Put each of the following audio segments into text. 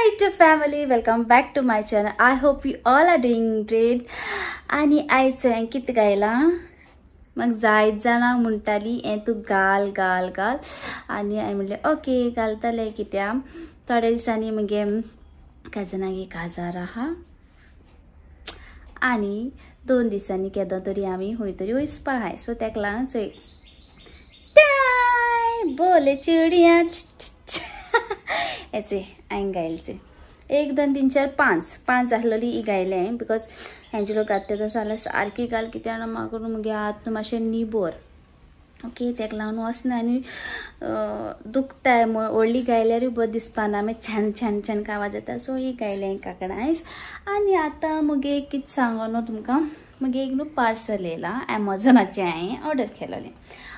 Hi to family, welcome back to my channel. I hope you all are doing great. आणि आयचं कित गायला मग जायत जाणा म्हणटाली ए तू गाल गाल गाल आणि हांवें म्हणलें ओके घालतलें कित्या थोड्या दिसांनी मगे काजनागे काजार आहा आणि 2 दिसांनी केदो तरी आमी खंय तरी वचपा आहाय सो तेका लागून चोय बोले चिड़िया ऐसे हांवें गायलचे 1 2 3 4 5 आहलोली ही गायले बिकॉज हेंचे लोक गाते तसो जाल्यार सारकी गाल कित्याक म्हाका मगे आत मातशें निबोर ओके तेका लागून वचना आनी दुखताय व्हडली गायल्यारूय बरें दिसपाना मागीर छान छान छान आवाज येता सो ही गायले काकडा आयज आनी आतां मगे कितें सांगो न्हू तुमकां मगे एक न्हू पार्सल येयला एमेझॉनाचें हांवें ऑर्डर केलोलें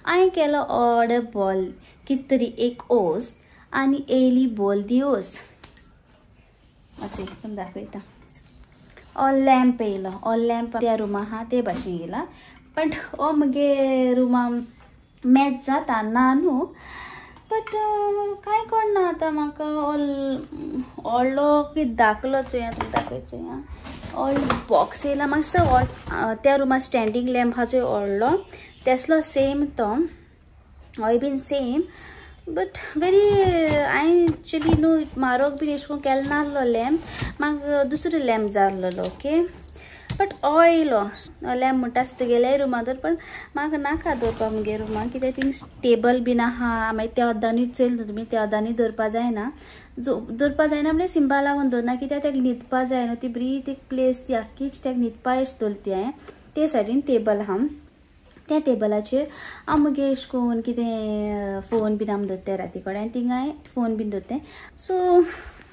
हांवें केलो ऑर्डर बॉल कितें तरी एक ओस आनी येयली बॉल दी ओस अशें तुमकां दाखयता ऑल लॅम्प येयलो ऑल लॅम्प त्या रुमा आहा ते भाशेन येयला बट हो मगे रुमा मॅच जाता ना न्हू बट कांय कोणना आतां म्हाका व्हडलो कितें दाखलो चोया दाखयचो ऑल बॉक्स येयला म्हाका दिसता त्या रुमा स्टँडींग लॅम्प आहा चोय व्हडलो तेसलो सेम तो हय बीन सेम बट वेरी हांवें एक्चुली न्हू म्हारग बीन अशें करून केलो नासलो लॅम्प म्हाका दुसरो लॅम्प जाय आसलोलो ओके बट हो येयलो लॅम्प म्हणटा आसता तुगेल्याय रुमांत पण म्हाका नाका दवरपा मगे रुमांत कित्याक थिंग टेबल बीन आहा मागीर त्या अर्दांनी चल न्हू तुमी त्या अर्दांनी दवरपा जायना दवरपा जायना म्हणल्यार सिंबा लागून दवरना कित्याक तेका न्हिदपा जाय न्हू ती बरी ती प्लेस ती आख्खीच तेका न्हिदपा अशी दवरली हांवें ते सायडीन टेबल आहा त्या टेबलाचेर हांव मगे अशें करून कितें फोन बीन आमी दवरताय राती कडेन आनी थिंगा हांवें फोन बीन दवरताय सो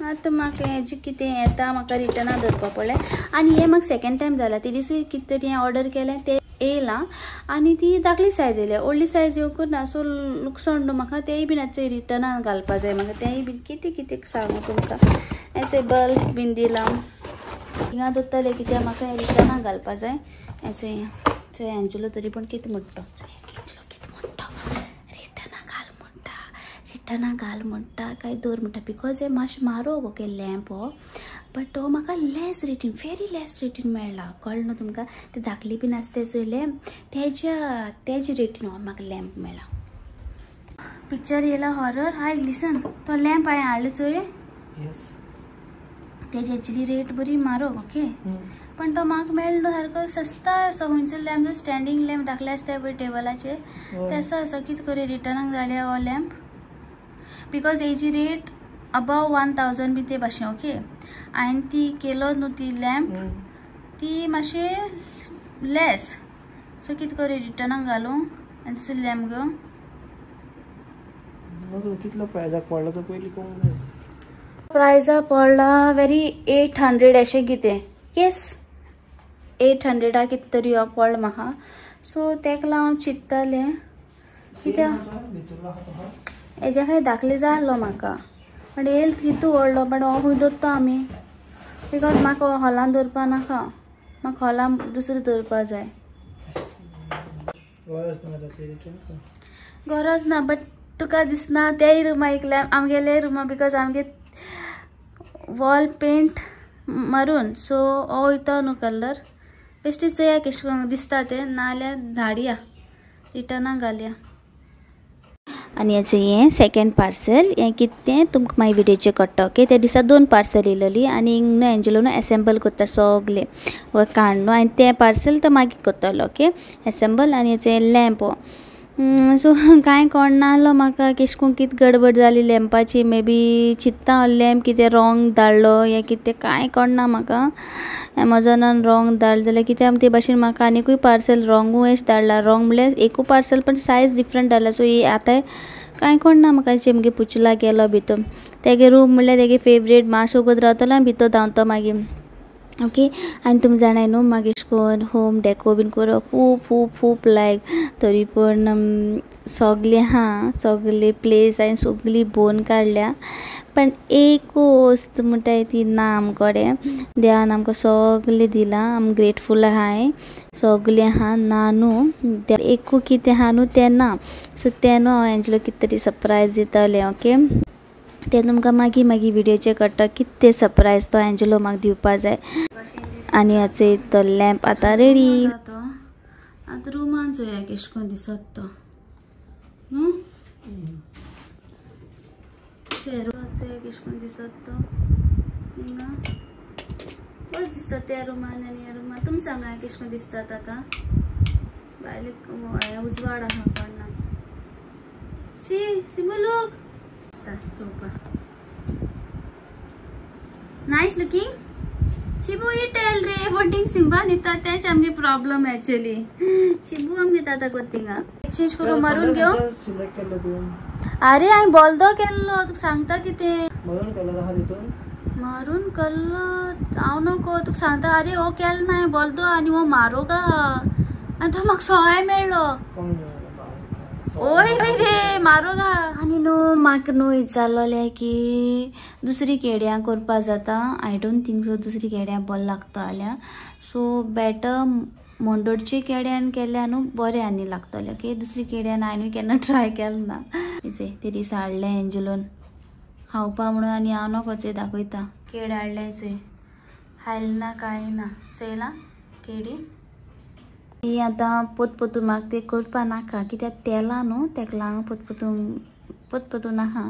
आतां म्हाका हेजें कितें येता म्हाका रिटर्ना दवरपा पडलें आनी हें म्हाका सेकेंड टायम जालां ते दिसूय कितें तरी हांवें ऑर्डर केलें तें येयलां आनी ती धाकली सायज येयल्या व्हडली सायज येवंकूच ना सो लुकसाण न्हू म्हाका तेंय बीन आतां रिटर्ना घालपा जाय म्हाका तेंय बीन कितें कितें सांगू तुमकां हेचें बल्ब बीन दिलां हिंगा दवरतलें कित्याक म्हाका हें रिटर्ना घालपा जाय हेचें चोय एंजलो तरी पण कितें म्हणटा एंजलो कितें म्हणटा रिटर्ना घाल म्हणटा काय दवर म्हणटा बिकॉज हे मातशें म्हारग ओके लॅम्प हो बट तो म्हाका लेस रेटीन व्हेरी लेस रेटीन मेळ्ळा कळ्ळें न्हू तुमकां ते धाकली बीन आसता चोय लॅम्प तेजी रेटीन हो म्हाका लॅम्प मेळ्ळा पिक्चर येयला हॉरर हाय लिसन तो लॅम्प हांवें हाडलो चोय तेजी एक्चुली रेट बरी म्हारग ओके पण तो म्हाका मेळ्ळो सारको सस्ता असो खंयचो लॅम्प जो स्टँडींग लॅम्प दाखले आसता पळय टेबलाचेर तसो असो कितें करी रिटर्नाक जाल्या हो लॅम्प बिकॉज हेजी रेट अबाव 1000 बी ते भाशेन ओके हांवें ती केलो न्हू ती लॅम्प ती मातशें लेस सो कितें करी रिटर्नाक घालूं आनी दुसरी लॅम्प घेवन कितलो प्रायजाक पडलो तो पयलीं कळूंक जाय प्रायजा पडला वेरी 800 अशें कितें केस 800 कितें तरी हो पडलो म्हाका सो तेका लागून चिंत्तालें कित्याक हेज्या कडेन धाकली जाय आसलो म्हाका पण येयलो कितू व्हडलो बट हो खंय दवरता आमी बिकॉज म्हाका हॉलान दवरपा नाका म्हाका हॉलान दुसरो दवरपा जाय गरज ना बट तुका दिसना त्याय रुमा एक लॅम्प आमगेले रुमा बिकॉज आमगे वॉल पेंट मारून सो हो वयता न्हू कलर बेश्टी चोया केश दिसता ते नाल्यार धाडया रिटर्नाक घालया आनी हेचें हें सेकेंड पार्सल हें कितें तें तुमकां मागीर विडियोचेर कळटा ओके त्या दिसा 2 पार्सल येयलोली आनी न्हू एंजलो न्हू एसेंबल करता सगलें काडून न्हू आनी तें पार्सल तो मागीर करतलो ओके एसेंबल आनी हेचें लॅम्प हो सो कांय कळनासलो म्हाका केश कोन कितें गडबड जाली लॅम्पाची मे बी चिंत्ता हांव लॅम्प कितें रॉंग धाडलो या कितें कांय कळना म्हाका एमेझॉनान रॉंग धाडलें जाल्यार कित्याक ते भाशेन म्हाका आनीकूय पार्सल रॉंगूय अशें धाडला रॉंग म्हणल्यार एकू पार्सल पण सायज डिफरंट धाडला सो आतां कांय कळना म्हाका मगे पुचला गेलो भितर तेगे रूम म्हणल्यार तेगे फेवरेट मातसो रावतलो आनी भितर धांवतो मागीर ओके आनी तुमी जाणाय न्हू मागीर अशें करून होम डेको बीन करप खूब लायक तरी पूण सगलें आहा सगली प्लेस हांवें सगली भोवन काडल्या पण एक वस्त म्हणटाय ती ना आमकडे देवान आमकां सगलें दिलां आमी ग्रेटफूल आहाय सगलें आहा ना न्हू एकू कितें आहा न्हू तें ना सो तें न्हू हांव एंजलो कितें तरी सरप्रायज दितालें ओके ते तुमकां मागीर व्हिडिओचे कट्टा कितें सरप्रायज तो एंजलो म्हाका दिवपा जाय आनी हाचे तो लॅम्प आतां रेडी आतां रुमान चोया केश कोन दिसत तो चेहरो केश कोन दिसत तो हिंगा बस दिसता त्या रुमान आनी ह्या रुमान तुमी सांगा केश कोन दिसतात आतां भायले उजवाड आहा पडना सिंबू लूक दिसता चोवपा नाइस लुकिंग शिबू ये टेल रे वोटिंग सिंबा नीता तेच आमगे प्रॉब्लम एक्चुअली शिबू आमगे ताता कोत्तिंगा एक्सचेंज करू मारून घेऊ सिलेक्ट केलं तू अरे हांवें बोल्दो केल्लो तुका सांगता कितें मरून कलर आहा तितून मारून कल्लो हांव नको तुका सांगता अरे हो केल ना बोल्दो आनी हो मारोग आनी तो म्हाका सोय मेळ्ळो ओय रे मारोग आनी न्हू म्हाका न्हू विचारलोलें की दुसरी केड्यां करपा जाता आय डोंट थिंक सो दुसरी केड्यां बरें लागतलें सो बेटर मोंडोडची केड्यान केल्या न्हू बरें आनी लागतलें ओके दुसरी केड्यान हांवें केन्ना ट्राय केलें ना ते दीस हाडलें एंजलोन खावपा म्हणून आनी हांव नको चोय दाखयता केड हाडलें चोय हायल ना कांय ना चयला केडी ही आतां पोतपोतून म्हाका ते करपा नाका कित्याक तेला न्हू तेका लागून पोतपोतून आहा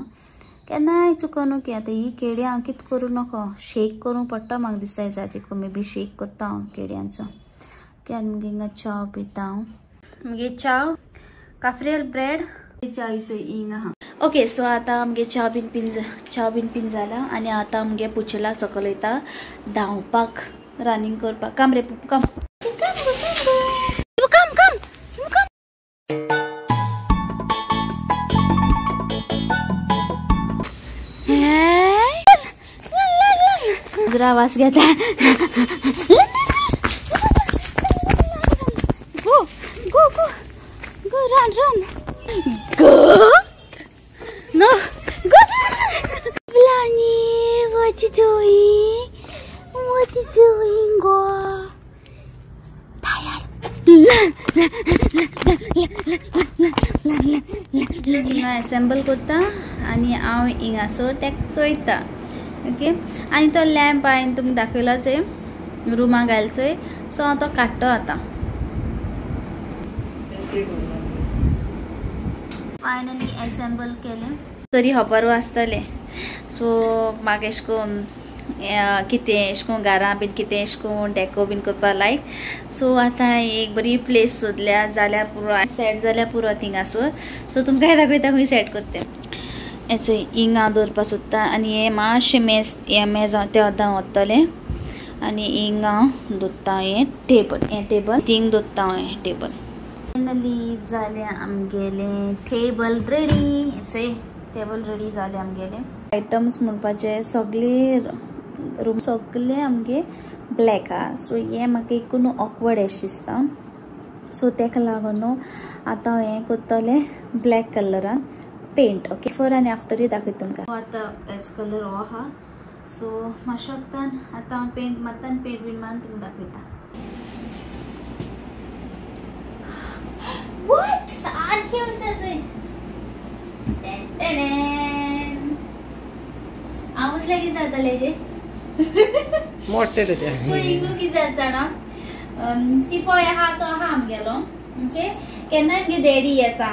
केन्नाय चुकोन की आतां ही केडी हांव कितें करूं नको शेक करूं पडटा म्हाका दिसता दिसता मे बी शेक करता हांव केड्यांचो ओके आनी मुगे हिंगा चाव पिता हांव मुगे चाव काफ्रियल ब्रेड चावेचो हिंग आहा ओके सो आतां आमगे चाव बीन पिन जाला आनी आतां आमगे पुचेला सकयल वयता धांवपाक रनिंग करपाक काम रे कम जरा वास घेता go run go no go Blani what you doing go tired assemble करता आनी हांव हिंगासो तेका चोयता ओके आनी तो लॅम्प हांवें तुमकां दाखयलोच रुमाक घालचोय सो हांव तो काडटो आतां फायनली एसेंबल केलें तरी खबर आसतलें सो म्हाका एश कोन कितें एश कोन घरां बीन कितें एश कोन डेको बीन करपा लायक सो आतां एक बरी प्लेस सोदल्या जाल्यार पुरो सेट जाल्यार पुरो थिंगासोर सो तुमकां दाखयता खंय सेट करता हेचो हिंग हांव दवरपा सोदता आनी हे मातशें मेज ते आतां वतलें आनी हिंग हांव दवरता हें टेबल थिंग दवरता हांव हें टेबल फायनली जालें आमगेलें टेबल रेडी टेबल रेडी जालें आमगेलें आयटम्स म्हणपाचे सगळे रूम सगळे आमगे ब्लॅक आहा सो हें म्हाका एकूण ऑकवर्ड एश दिसता सो तेका लागून न्हू आतां हें करतलें ब्लॅक कलरान पेंट ओके बिफोर आनी आफ्टर दाखयता तुमकां आतां एज कलर हो आहा सो मातशें वखदान आतां हांव पेंट मारता आनी पेंट बीन मारून तुमकां दाखयता What? सारकें उरता चोय हांव असलें कितें जातालें जे मोठे ते सो हिंग कितें जाता जाणा टिपॉय आहा तो आहा आमगेलो ओके केन्नाय आमगे डॅडी येता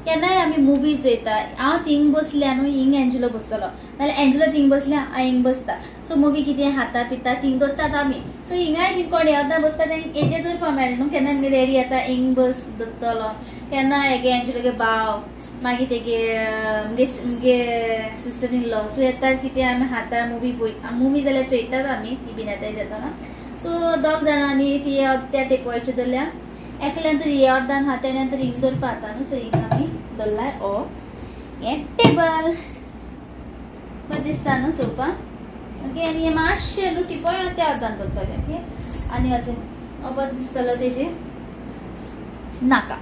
केन्नाय आमी मुवी चोयता हांव थिंग बसल्या न्हू हिंग एंजलो बसतलो नाल्यार एंजलो थिंग बसल्या हांव हिंग बसता सो मुवी कितें खाता पिता थिंग दवरतात आमी सो हिंगाय बी कोण येता बसता तेंक हेजे दवरपा मेळना न्हू केन्ना आमगे डॅडी येता हिंग बस दवरतलो केन्ना हेगे एंजलोगे भाव मागीर तेगे मुगे सिस्टर इन लॉ सो येता कितें आमी हातार मुवी जाल्यार चोयतात आमी ती बीन येता येताना सो दोग जाणांनी ती त्या टेपॉयचेर दवरल्या एकल्यान तरी हे अर्दान हा तेण्यान तरी हिंग दवरपा जाता न्हू सो हिंग आमी दवरल्यार ओ हें टेबल बरें दिसता न्हू चोवपाक ओके आनी हें मातशें न्हू टिपॉय त्या अर्दान करतलें ओके आनी अजून हो बरें दिसतलो तेजे नाका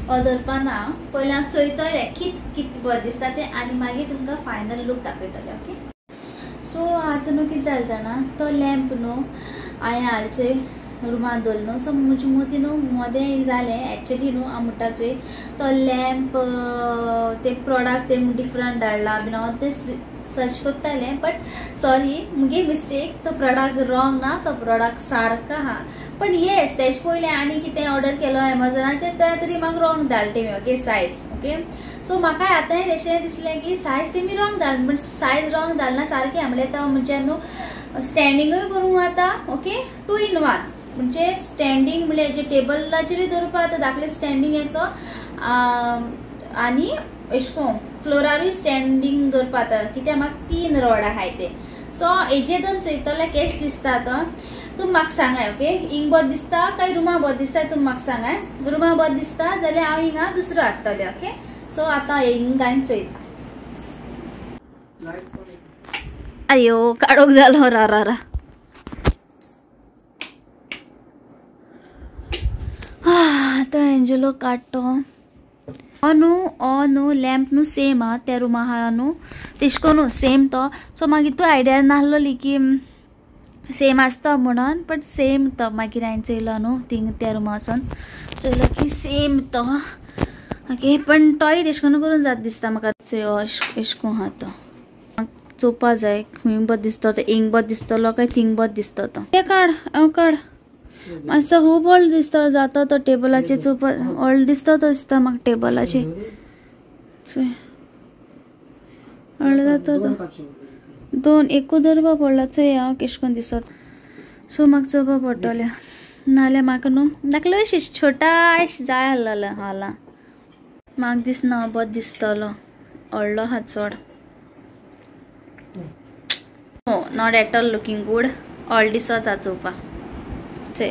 हो दवरपा ना पयलीं हांव चोयतलें कित बरें दिसता तें आनी मागीर तुमकां फायनल लूक दाखयतलें ओके सो आतां न्हू कितें जालें जाणा तो लॅम्प न्हू हांवें हाडचोय रुमान दवरलो सो मुती न्हू मोदें जालें एक्चुअली न्हू हांव म्हणटाचोय तो लॅम्प ते प्रोडक्ट ते डिफरंट धाडला बीन हांव ते सर्च करतालें बट सॉरी मुगे मिस्टेक तो प्रोडक्ट रॉंग ना तो प्रोडक्ट सारको आहा पण येस तेज पयलें आनी कितें ऑर्डर केलो एमेझॉनाचेर तरी म्हाका रॉंग धाडले तेमी ओके सायज ओके सो म्हाका आतांय तशें दिसलें की सायज तेमी रॉंग धाडला बट सायज रॉंग धाडना सारकी म्हणल्यार तो म्हणजे न्हू स्टँडिंगूय करूंक जाता ओके 2 in 1 म्हणजे स्टँडिंग म्हणजे हेजे टेबलाचेरूय दवरपा जाता धाकले स्टँडिंग येसो आनी एशको फ्लोरारूय स्टँडिंग दवरपा जाता कित्याक म्हाका 3 रॉड आहाय ते सो हेजे दोन चयतले कॅश दिसता तो तुम म्हाका सांगाय ओके हिंग बोत दिसता काय रुमा बोत दिसता तुम म्हाका सांगाय रुमा बोत दिसता जाल्यार हांव हिंगा दुसरो हाडटलें ओके सो आतां हिंगान चयता अयो काडोक जालो रा आतां एंजलो काडटो न्हू लॅम्प न्हू सेम हा त्या रुमा आहा न्हू तेशको न्हू सेम तो सो मागीर तूं आयडिया नासलोली की सेम आसता म्हणून बट सेम तो मागीर हांवें चयलो न्हू थिंग त्या रुमा वचोन चयलो की सेम तो ओके पण तोय तेश कोन्न करून जाता दिसता म्हाका एशको हा तो चोवपा जाय खंय बद दिसता तो इंग बद दिसतलो काय थिंग बद दिसता तो ते काड काड मातसो खूब ओल्ड दिसता जाता तो टेबलाचेर चोवपा ओल्ड दिसता तो दिसता म्हाका टेबलाचेर ओल्ड जाता तो दोन एकू धरपा पडला चोय हांव केश कोन्न दिसत सो म्हाका चोवपा पडटलें नाल्यार म्हाका न्हू धाकलो अशें छोटा जाय आहलो हाला म्हाका दिसना बद दिसतलो व्हडलो आहा चड हो not at all looking good all दिसता चोवपा चय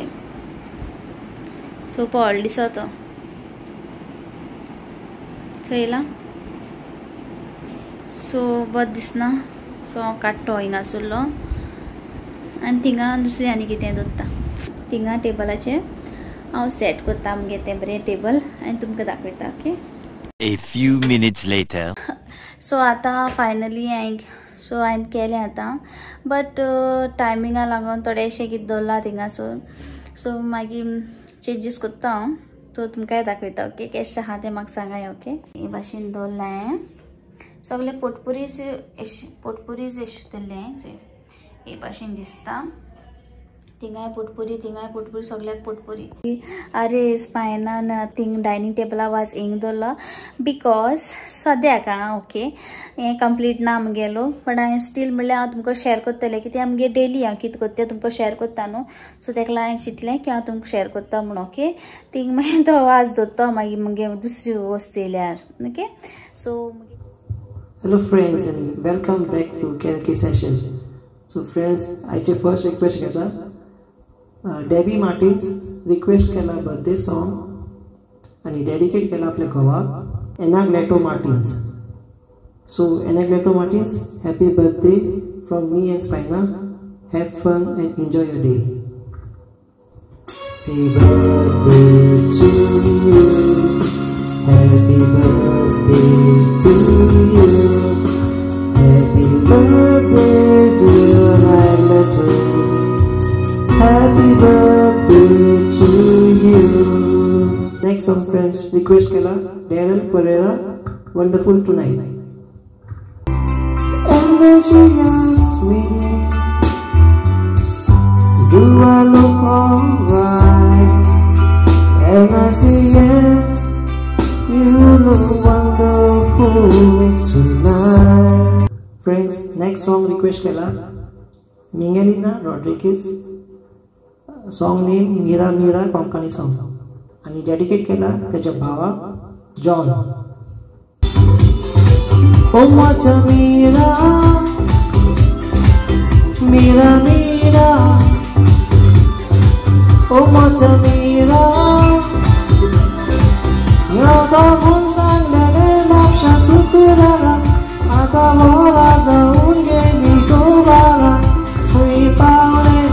चोवपा ऑल दिसता चयला सो बद दिसना सो हांव काडटो हिंगासरलो आनी थिंगा दुसरी आनी कितें दवरता थिंगा टेबलाचेर हांव सेट करता आमगे तें बरें टेबल आनी तुमकां दाखयता okay A few minutes later. सो आतां फायनली हांवें केलें आतां बट टायमिंगा लागून थोडेशें कितें दवरला थिंगासर सो मागीर चेंजीस करता हांव सो तुमकांय दाखयता ओके केशें आहा तें म्हाका सांगाय ओके हे भाशेन दवरला हांवें सगळे पोटपुरीज एशें हे भाशेन दिसता थिंगाय पोटपुरी सगळ्याक पोटपुरी अरे स्पायनान थिंग डायनिंग टेबला वाज हिंग दवरलो बिकॉज सद्याक ओके हें कंप्लीट ना आमगेलो पण हांवें स्टील म्हणल्यार हांव तुमकां शेअर करतलें कित्याक आमगे डेली हांव कितें करता तुमकां शेअर करता न्हू सो तेका लागून हांवें चिंतलें की हांव तुमकां शेअर करता म्हणून ओके थिंग मागीर तो वाज दवरता मागीर मुगे दुसरी वस्त येयल्यार okay so Hello friends and welcome back to karaoke session. So friends, आयचे फर्स्ट रिक्वेस्ट घेता डेबी मार्टिन्स रिक्वेस्ट केला बर्थडे सॉन्ग आणि डेडिकेट केला आपल्या घोवाक एनाग्लेटो Martins. So Anagleto Martins, happy birthday from me and Spina. Have fun and enjoy your day. Happy birthday to you. Happy birthday to you. Happy birthday dear Anagleto. Happy birthday to you. Next song friends, request kela Daryl Pereira, Wonderful Tonight. And then she asks me, do I look alright? And I say yes, you look wonderful tonight. Friends, next song request kela Miguelina Rodriguez, song name Mira Mira Konkani song, आणि dedicate केला त्याच्या भावाक John. Oh माझ्या Meera Meera Meera, oh माझ्या मीरा, आता कोण सांगलेले मागच्या सुकराला, आता मला जाऊन गेली गोवाला, खंय पावले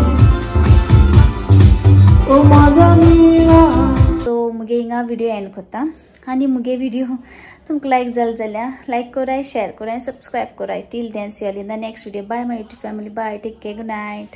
oh माझ्या मीरा. सो मुगे हिंगा व्हिडिओ एंड करता आनी मुगे व्हिडिओ तुमकां लायक जाल जाल्यार लायक कराय, शेअर कराय, सब्सक्राइब कराय. Till then see you all in the next video. Bye my YouTube family. Bye, take care, good night.